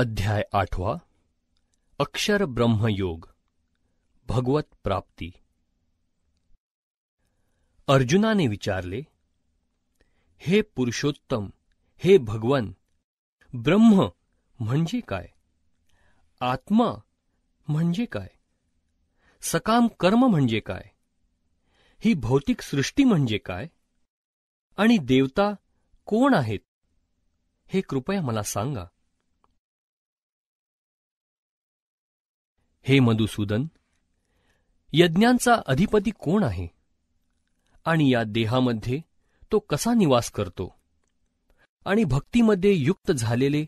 अध्याय 8 अक्षर ब्रह्मयोग भगवत प्राप्ती. अर्जुनाने विचारले, हे पुरुषोत्तम, हे भगवन, ब्रह्म म्हणजे काय? आत्मा म्हणजे काय? सकाम कर्म म्हणजे काय? ही भौतिक सृष्टी म्हणजे काय? आणि देवता कोण आहेत हे कृपया मला सांगा. हे मधुसूदन, यज्ञांचा अधिपती कोण आहे? आणि या देहामध्ये तो कसा निवास करतो? आणि भक्तीमध्ये युक्त झालेले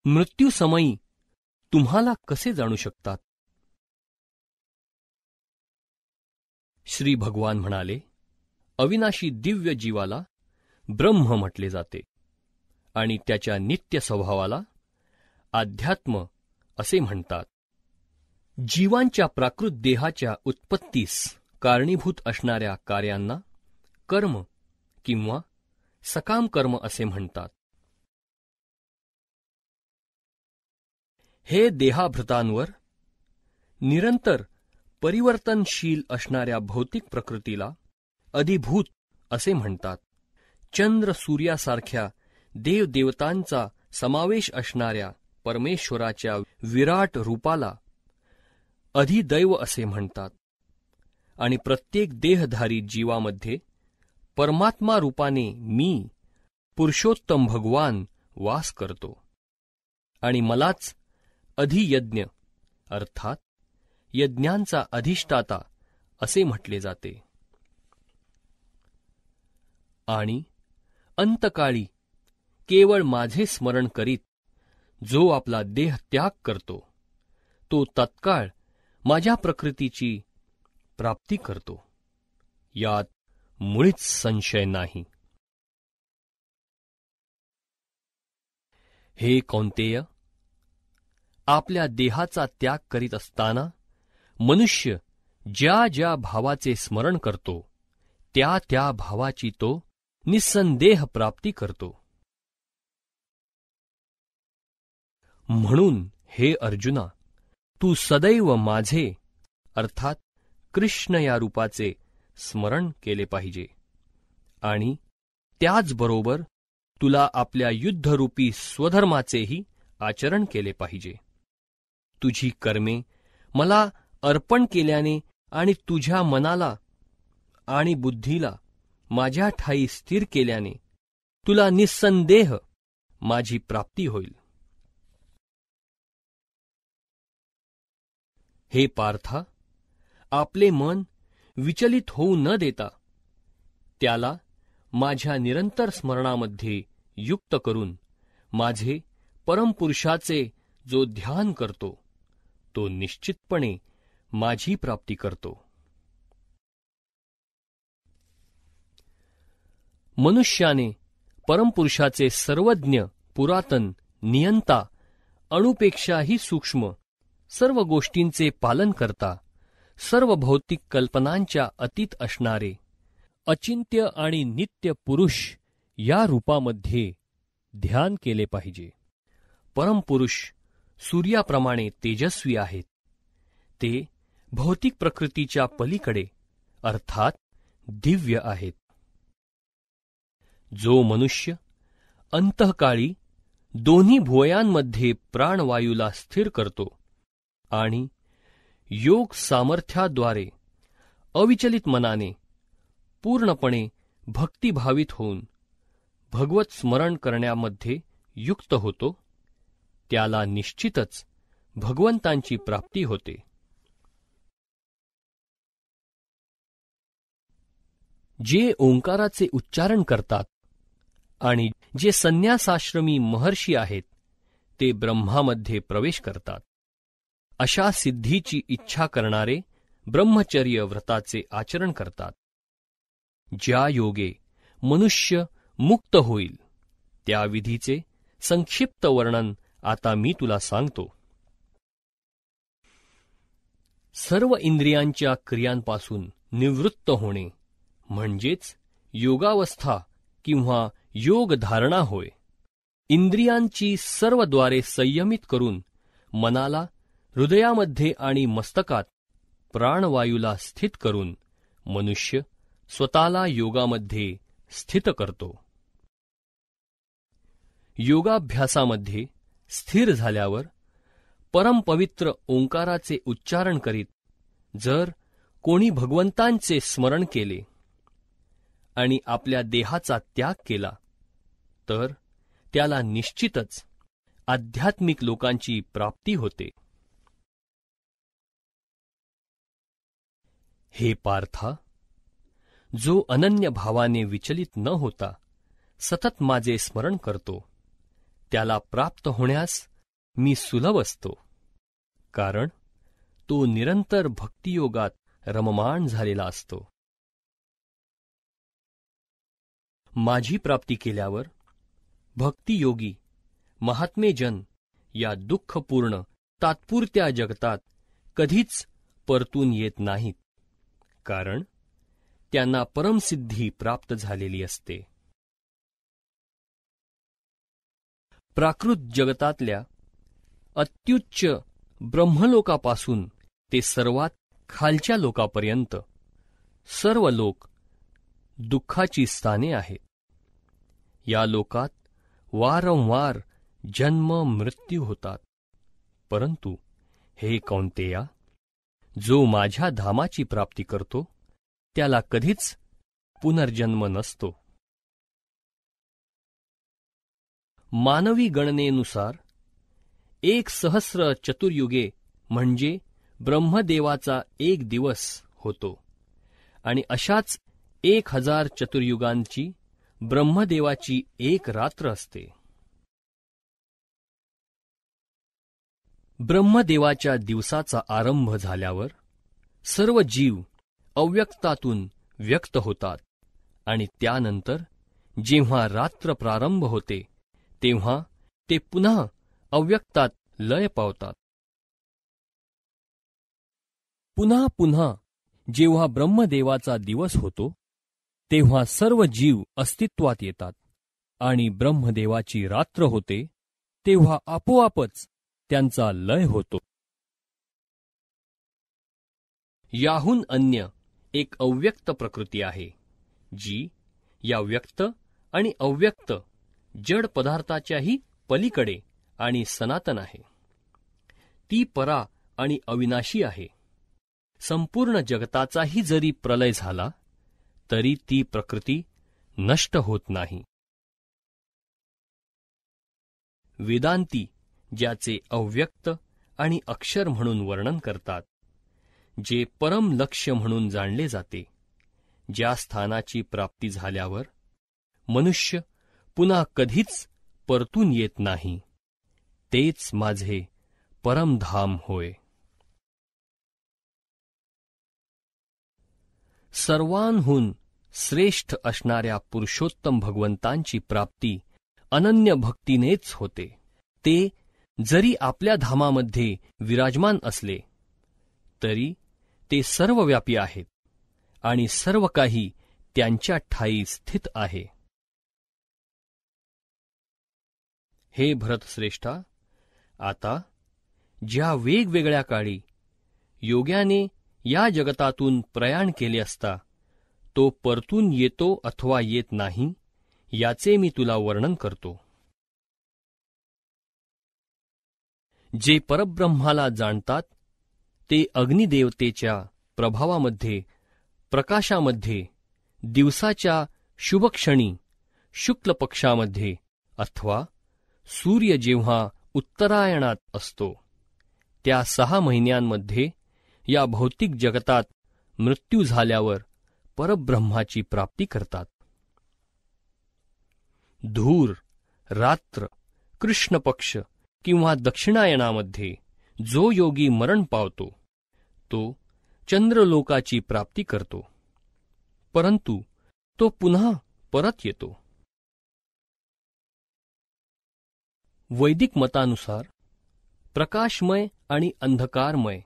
मृत्यूसमयी तुम्हाला कसे जाणू शकतात? श्री भगवान म्हणाले, अविनाशी दिव्य जीवाला ब्रह्म म्हटले जाते आणि त्याच्या नित्य स्वभावाला अध्यात्म असे म्हणतात. जीवांच्या प्राकृत देहाच्या उत्पत्तीस कारणीभूत असणाऱ्या कार्यांना कर्म किंवा सकाम कर्म असे म्हणतात. हे देहाभृतांवर निरंतर परिवर्तनशील असणाऱ्या भौतिक प्रकृतीला अधिभूत असे म्हणतात. चंद्र सूर्यासारख्या देवदेवतांचा समावेश असणाऱ्या परमेश्वराच्या विराट रूपाला अधिदैव असे म्हणतात. आणि प्रत्येक देहधारी जीवामध्ये परमात्मा रूपाने मी पुरुषोत्तम भगवान वास करतो आणि मलाच अधियज्ञ अर्थात यज्ञांचा अधिष्ठाता असे म्हटले जाते. आणि अंतकाळी केवळ माझे स्मरण करीत जो आपला देह त्याग करतो तो तत्काळ माझ्या प्रकृतीची प्राप्ती करतो, यात मुळीच संशय नाही. हे कौंतेय, आपल्या देहाचा त्याग करीत असताना मनुष्य ज्या ज्या भावाचे स्मरण करतो त्या त्या भावाची तो निस्संदेह प्राप्ती करतो. म्हणून हे अर्जुना, तू सदैव माझे अर्थात कृष्ण या रूपाचे स्मरण केले पाहिजे आणि त्याचबरोबर तुला आपल्या युद्धरूपी स्वधर्माचेही आचरण केले पाहिजे. तुझी कर्मे मला अर्पण केल्याने आणि तुझ्या मनाला आणि बुद्धीला माझ्या ठायी स्थिर केल्याने तुला निस्संदेह माझी प्राप्ती होईल. हे पार्था, आपले मन विचलित होऊ न देता त्याला माझ्या निरंतर स्मरणामध्ये युक्त करून माझे परमपुरुषाचे जो ध्यान करतो तो निश्चितपणे माझी प्राप्ती करतो. मनुष्याने परमपुरुषाचे सर्वज्ञ, पुरातन, नियंता, अणुपेक्षाही सूक्ष्म सर्व गोष्टींचे पालन करता, सर्व भौतिक कल्पनांच्या अतीत असणारे अचिंत्य आणि नित्य पुरुष या रूपामध्ये ध्यान केले पाहिजे. परमपुरुष सूर्याप्रमाणे तेजस्वी आहेत. ते भौतिक प्रकृतीच्या पलीकडे अर्थात दिव्य आहेत. जो मनुष्य अंतःकाळी दोन्ही भुवयांमध्ये प्राणवायूला स्थिर करतो आणि योग सामर्थ्याद्वारे अविचलित मनाने पूर्णपणे भक्तिभावित होऊन भगवत स्मरण करण्यामध्ये युक्त होतो, त्याला निश्चितच भगवंतांची प्राप्ती होते. जे ओंकाराचे उच्चारण करतात आणि जे संन्यासाश्रमी महर्षी आहेत ते ब्रह्मामध्ये प्रवेश करतात. अशा सिद्धीची इच्छा करणारे ब्रह्मचर्य व्रताचे आचरण करतात. ज्या योगे मनुष्य मुक्त होईल त्या विधीचे संक्षिप्त वर्णन आता मी तुला सांगतो. सर्व इंद्रियांच्या क्रियांपासून निवृत्त होणे म्हणजेच योगावस्था किंवा योग धारणा होय. इंद्रियांची सर्व द्वारे संयमित करून मनाला हृदयामध्ये आणि मस्तकात प्राणवायूला स्थित करून मनुष्य स्वतःला योगामध्ये स्थित करतो. योगाभ्यासामध्ये स्थिर झाल्यावर परमपवित्र ओंकाराचे उच्चारण करीत जर कोणी भगवंतांचे स्मरण केले आणि आपल्या देहाचा त्याग केला तर त्याला निश्चितच आध्यात्मिक लोकांची प्राप्ती होते. हे पार्था, जो अनन्य भावाने विचलित न होता सतत माझे स्मरण करतो त्याला प्राप्त होण्यास मी सुलभ असतो, कारण तो निरंतर भक्तियोगात रममाण झालेला असतो. माझी प्राप्ती केल्यावर भक्तियोगी महात्मेजन या दुःखपूर्ण तात्पुरत्या जगतात कधीच परतून येत नाहीत, कारण त्यांना परमसिद्धी प्राप्त झालेली असते. प्राकृत जगतातल्या अत्युच्च ब्रह्मलोकापासून ते सर्वात खालच्या लोकापर्यंत सर्व लोक दुःखाची स्थाने आहेत. या लोकात वारंवार जन्म मृत्यू होतात, परंतु हे कौंतेया, जो माझ्या धामाची प्राप्ती करतो त्याला कधीच पुनर्जन्म नसतो. मानवी गणनेनुसार 1,000 चतुर्युगे म्हणजे ब्रह्मदेवाचा एक दिवस होतो आणि अशाच 1,000 चतुर्युगांची ब्रह्मदेवाची एक रात्र असते. ब्रह्मदेवाच्या दिवसाचा आरंभ झाल्यावर सर्व जीव अव्यक्तातून व्यक्त होतात आणि त्यानंतर जेव्हा रात्र प्रारंभ होते तेव्हा ते पुन्हा अव्यक्तात लय पावतात. पुन्हा पुन्हा जेव्हा ब्रह्मदेवाचा दिवस होतो तेव्हा सर्व जीव अस्तित्वात येतात आणि ब्रह्मदेवाची रात्र होते तेव्हा आपोआपच त्यांचा लय होतो. याहून अन्य एक अव्यक्त प्रकृती आहे जी या व्यक्त आणि अव्यक्त जड पदार्थाच्याही पलीकडे आणि सनातन आहे. ती परा आणि अविनाशी आहे. संपूर्ण जगताचाही जरी प्रलय झाला तरी ती प्रकृती नष्ट होत नाही. वेदांती ज्याचे अव्यक्त आणि अक्षर म्हणून वर्णन करतात, जे परम लक्ष्य म्हणून जाणले जाते, ज्या स्थानाची प्राप्ती झाल्यावर मनुष्य पुन्हा कधीच परतून येत नाही, तेच माझे परमधाम होय. सर्वांहून श्रेष्ठ असणाऱ्या पुरुषोत्तम भगवंतांची प्राप्ती अनन्य भक्तीनेच होते. ते जरी आपल्या धामामध्ये विराजमान असले तरी ते सर्वव्यापी आहेत आणि सर्व काही त्यांच्या ठायी स्थित आहे. हे भरतश्रेष्ठा, आता ज्या वेगवेगळ्या काळी योग्याने या जगतातून प्रयाण केले असता तो परतून येतो अथवा येत नाही याचे मी तुला वर्णन करतो. जे परब्रह्माला जाणतात ते अग्निदेवतेच्या प्रभावामध्ये, प्रकाशामध्ये, दिवसाच्या शुभक्षणी, शुक्ल पक्षामध्ये अथवा सूर्य जेव्हा उत्तरायणात असतो त्या 6 महिन्यांमध्ये या भौतिक जगतात मृत्यू झाल्यावर परब्रह्माची प्राप्ती करतात. धूर, रात्र, कृष्ण पक्ष किंवा दक्षिणायनामध्ये जो योगी मरण पावतो तो चंद्रलोकाची प्राप्ती करतो, परंतु तो पुन्हा परत येतो. वैदिक मतानुसार प्रकाशमय आणि अंधकारमय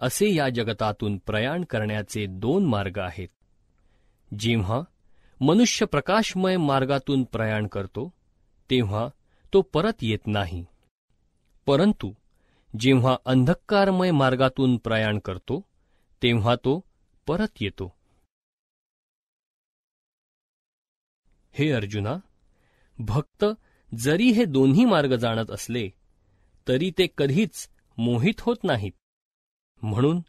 असे या जगतातून प्रयाण करण्याचे 2 मार्ग आहेत. जेव्हा मनुष्य प्रकाशमय मार्गातून प्रयाण करतो तेव्हा तो परत येत नाही. परंतु जेव्हा अंधकारमय मार्गातून प्रयाण करतो तेव्हा तो परत येतो. हे अर्जुना, भक्त जरी हे दोन्ही मार्ग जाणत असले तरी ते कधीच मोहित होत नाहीत. म्हणून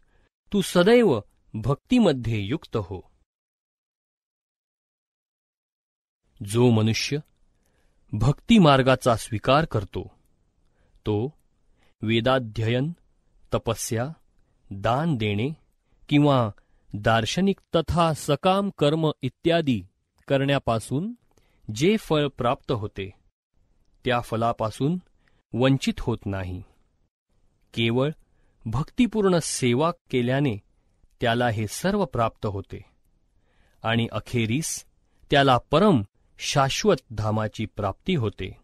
तू सदैव भक्तीमध्ये युक्त हो. जो मनुष्य भक्ती मार्गाचा स्वीकार करतो तो वेदाध्ययन, तपस्या, दान देणे किंवा दार्शनिक तथा सकाम कर्म इत्यादी करण्यापासून जे फळ प्राप्त होते त्या फलापासून वंचित होत नाही. केवळ भक्तिपूर्ण सेवा केल्याने त्याला हे सर्व प्राप्त होते आणि अखेरीस त्याला परम शाश्वत धामाची प्राप्ती होते.